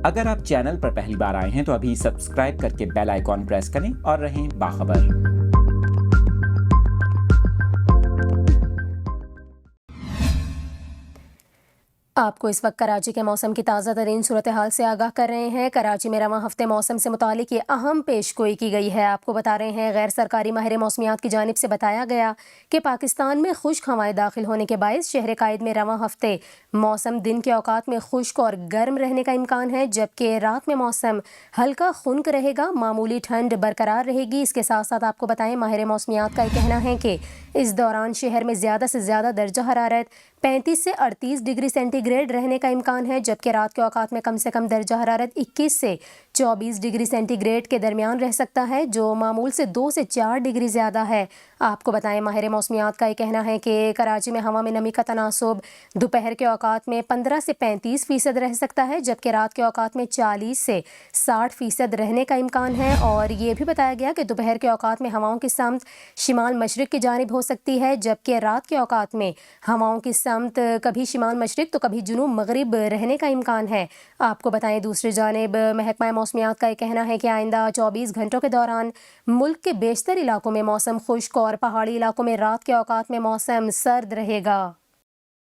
اگر آپ چینل پر پہلی بار آئے ہیں تو ابھی سبسکرائب کر کے بیل آئیکن پریس کریں اور رہیں باخبر۔ آپ کو اس وقت کراچی کے موسم کی تازہ ترین صورتحال سے آگاہ کر رہے ہیں۔ کراچی میں رواں ہفتے موسم سے متعلق یہ اہم پیش گوئی کی گئی ہے۔ آپ کو بتا رہے ہیں غیر سرکاری ماہر موسمیات کی جانب سے بتایا گیا کہ پاکستان میں خشک ہوائیں داخل ہونے کے باعث شہر قائد میں رواں ہفتے موسم دن کے اوقات میں خشک اور گرم رہنے کا امکان ہے، جبکہ رات میں موسم ہلکا خنک رہے گا، معمولی ٹھنڈ برقرار رہے گی۔ اس کے ساتھ ساتھ آپ کو بتائیں ماہر موسمیات کا یہ کہنا ہے کہ اس دوران شہر میں زیادہ سے زیادہ درجہ حرارت 35 سے 38 ڈگری سینٹی گریڈ رہنے کا امکان ہے، جبکہ رات کے اوقات میں کم سے کم درجہ حرارت 21 سے 24 ڈگری سینٹی گریڈ کے درمیان رہ سکتا ہے، جو معمول سے 2 سے 4 ڈگری زیادہ ہے۔ آپ کو بتائیں ماہر موسمیات کا یہ کہنا ہے کہ کراچی میں ہوا میں نمی کا تناسب دوپہر کے اوقات میں 15 سے 35% رہ سکتا ہے، جبکہ رات کے اوقات میں 40 سے 60% رہنے کا امکان ہے، اور یہ بھی بتایا گیا کہ دوپہر کے اوقات میں ہواؤں کی سمت شمال مشرق کی جانب ہو سکتی ہے، جبکہ رات کے اوقات میں ہواؤں کی سمت کبھی شمال مشرق تو کبھی جنوب مغرب رہنے کا امکان ہے۔ آپ کو بتائیں دوسری جانب محکمہ موسمیات کا یہ کہنا ہے کہ آئندہ 24 گھنٹوں کے دوران ملک کے بیشتر علاقوں میں موسم خشک اور پہاڑی علاقوں میں رات کے اوقات میں موسم سرد رہے گا۔